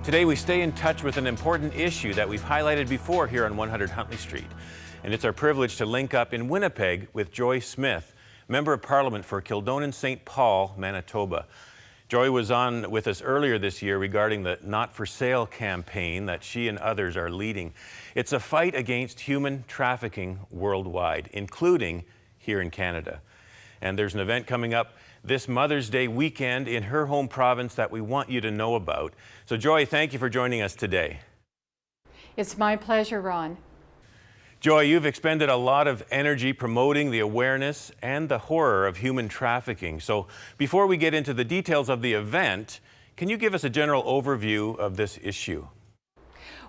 Today we stay in touch with an important issue that we've highlighted before here on 100 Huntley Street. And it's our privilege to link up in Winnipeg with Joy Smith, Member of Parliament for Kildonan-St, Manitoba. Joy was on with us earlier this year regarding the Not for Sale campaign that she and others are leading. It's a fight against human trafficking worldwide, including here in Canada. And there's an event coming up this Mother's Day weekend in her home province that we want you to know about. So Joy, thank you for joining us today. It's my pleasure, Ron. Joy, you've expended a lot of energy promoting the awareness and the horror of human trafficking. So before we get into the details of the event, can you give us a general overview of this issue?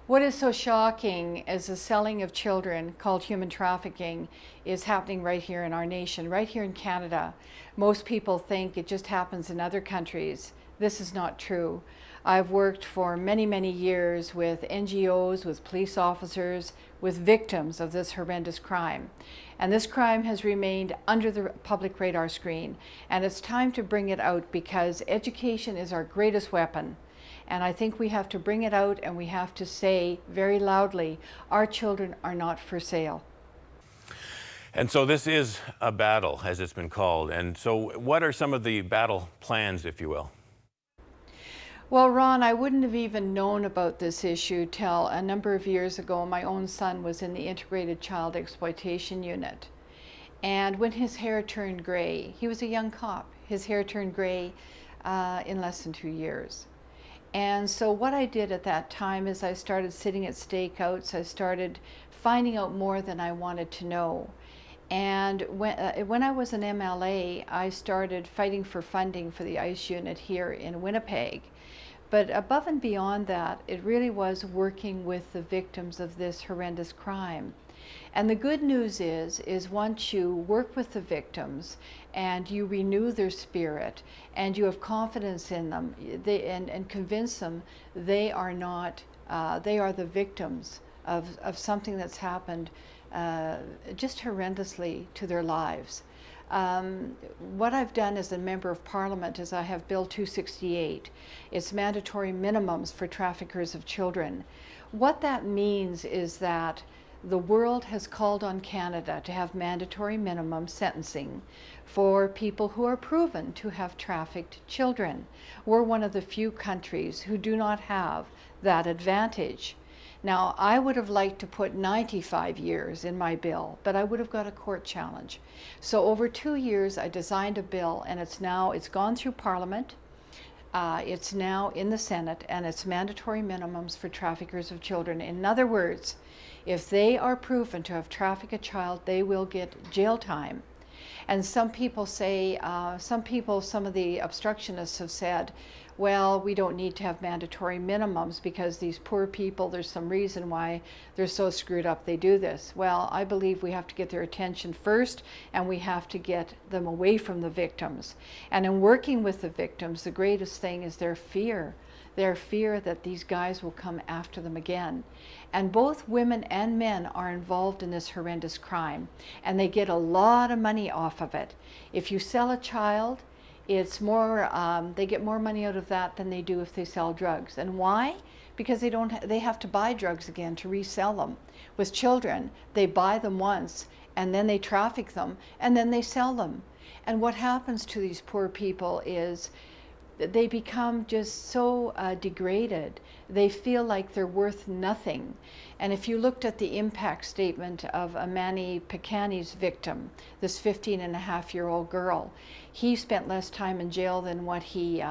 What is so shocking is the selling of children, called human trafficking, is happening right here in our nation, right here in Canada. Most people think it just happens in other countries. This is not true. I've worked for many, many years with NGOs, with police officers, with victims of this horrendous crime. And this crime has remained under the public radar screen. And it's time to bring it out because education is our greatest weapon. And I think we have to bring it out and we have to say very loudly, our children are not for sale. And so this is a battle, as it's been called. And so what are some of the battle plans, if you will? Well, Ron, I wouldn't have even known about this issue till a number of years ago. My own son was in the Integrated Child Exploitation Unit. And when his hair turned gray, he was a young cop, his hair turned gray in less than 2 years. And so what I did at that time is I started sitting at stakeouts. I started finding out more than I wanted to know. And when I was an MLA, I started fighting for funding for the ICE unit here in Winnipeg. But above and beyond that, it really was working with the victims of this horrendous crime. And the good news is once you work with the victims and you renew their spirit and you have confidence in them and convince them they are not, they are the victims of something that's happened just horrendously to their lives. What I've done as a Member of Parliament is I have Bill 268. It's mandatory minimums for traffickers of children. What that means is that the world has called on Canada to have mandatory minimum sentencing for people who are proven to have trafficked children. We're one of the few countries who do not have that advantage. Now, I would have liked to put 95 years in my bill, but I would have got a court challenge. So over 2 years, I designed a bill, and it's gone through Parliament. It's now in the Senate, and it's mandatory minimums for traffickers of children. In other words, if they are proven to have trafficked a child, they will get jail time. And some people say, some of the obstructionists have said, well, we don't need to have mandatory minimums because these poor people, there's some reason why they're so screwed up they do this. Well, I believe we have to get their attention first, and we have to get them away from the victims. And in working with the victims, the greatest thing is their fear that these guys will come after them again. And both women and men are involved in this horrendous crime, and they get a lot of money off of it. If you sell a child, it's more, they get more money out of that than they do if they sell drugs. And why? Because they have to buy drugs again to resell them. With children, they buy them once, and then they traffic them, and then they sell them. And what happens to these poor people is they become just so degraded. They feel like they're worth nothing. And if you looked at the impact statement of Amani Pekani's victim, this 15-and-a-half-year-old girl, he spent less time in jail than what he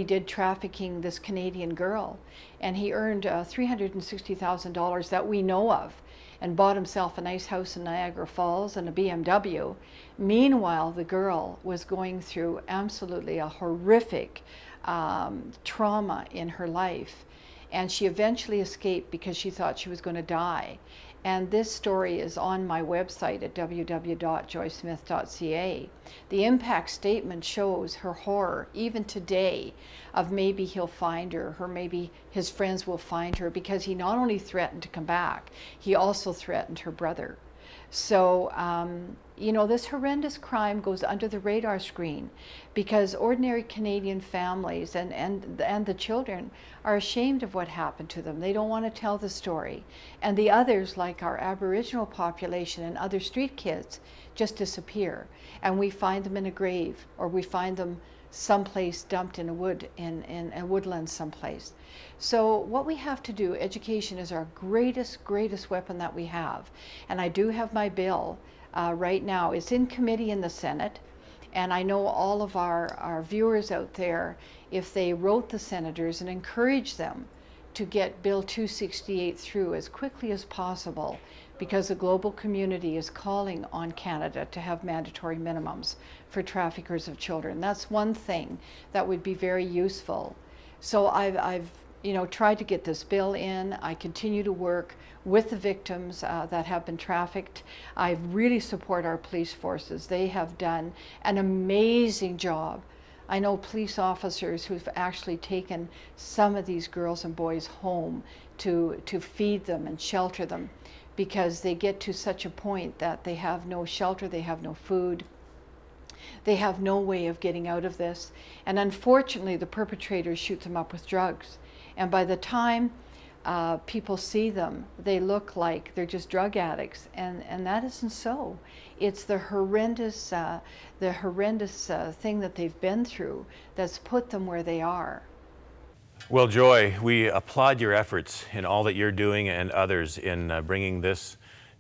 did trafficking this Canadian girl. And he earned $360,000 that we know of, and bought himself a nice house in Niagara Falls and a BMW. Meanwhile, the girl was going through absolutely a horrific trauma in her life. And she eventually escaped because she thought she was going to die. And this story is on my website at www.joysmith.ca. The impact statement shows her horror, even today, of maybe he'll find her, or maybe his friends will find her, because he not only threatened to come back, he also threatened her brother. So you know, this horrendous crime goes under the radar screen because ordinary Canadian families and the children are ashamed of what happened to them. They don't want to tell the story. And the others, like our Aboriginal population and other street kids, just disappear. And we find them in a grave, or we find them someplace dumped in a woodland someplace. So what we have to do, education is our greatest weapon that we have. And I do have my bill right now. It's in committee in the Senate, and I know all of our viewers out there, if they wrote the senators and encourage them to get Bill 268 through as quickly as possible, because the global community is calling on Canada to have mandatory minimums for traffickers of children. That's one thing that would be very useful. So I've you know, tried to get this bill in. I continue to work with the victims that have been trafficked. I really support our police forces. They have done an amazing job. I know police officers who've actually taken some of these girls and boys home to feed them and shelter them, because they get to such a point that they have no shelter, they have no food, they have no way of getting out of this. And unfortunately, the perpetrators shoot them up with drugs. And by the time people see them, they look like they're just drug addicts, and that isn't so. It's the horrendous thing that they've been through that's put them where they are. Well, Joy, we applaud your efforts in all that you're doing and others in bringing this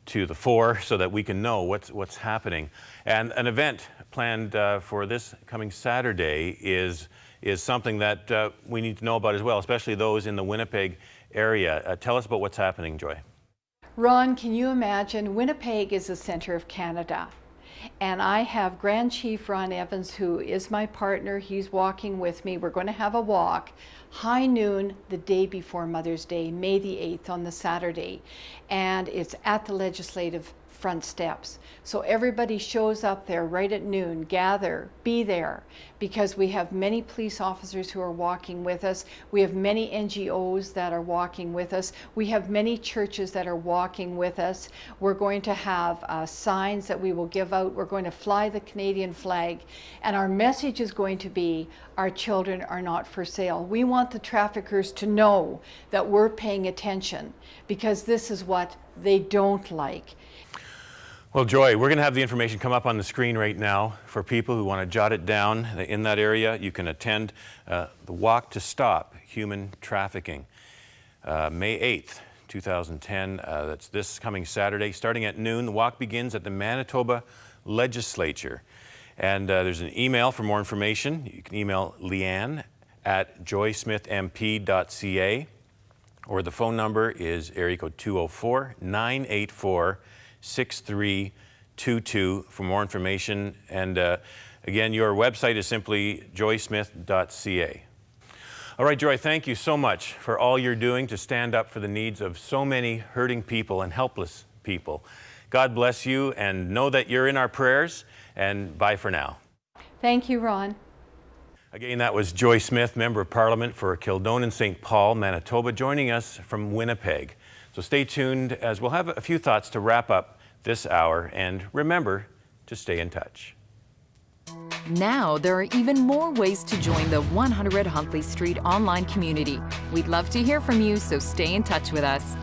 to the fore so that we can know what's happening. And an event planned for this coming Saturday is something that we need to know about as well, especially those in the Winnipeg area. Tell us about what's happening, Joy. Ron, can you imagine? Winnipeg is the center of Canada. And I have Grand Chief Ron Evans, who is my partner. He's walking with me. We're going to have a walk, high noon, the day before Mother's Day, May the 8th, on the Saturday. And it's at the legislative front steps. So everybody shows up there right at noon, gather, be there, because we have many police officers who are walking with us. We have many NGOs that are walking with us. We have many churches that are walking with us. We're going to have signs that we will give out. We're going to fly the Canadian flag, and our message is going to be, our children are not for sale. We want the traffickers to know that we're paying attention, because this is what they don't like. Well, Joy, we're going to have the information come up on the screen right now for people who want to jot it down in that area. You can attend the Walk to Stop Human Trafficking, May 8th, 2010. That's this coming Saturday, starting at noon. The walk begins at the Manitoba Legislature. And there's an email for more information. You can email Leanne at joysmithmp.ca, or the phone number is area code 204-984-6322 for more information. And again, your website is simply joysmith.ca. All right, Joy, thank you so much for all you're doing to stand up for the needs of so many hurting people and helpless people. God bless you, and know that you're in our prayers, and bye for now. Thank you, Ron. Again, that was Joy Smith, Member of Parliament for Kildonan-St, Manitoba, joining us from Winnipeg. So stay tuned, as we'll have a few thoughts to wrap up this hour, and remember to stay in touch. Now there are even more ways to join the 100 Huntley Street online community. We'd love to hear from you, so stay in touch with us.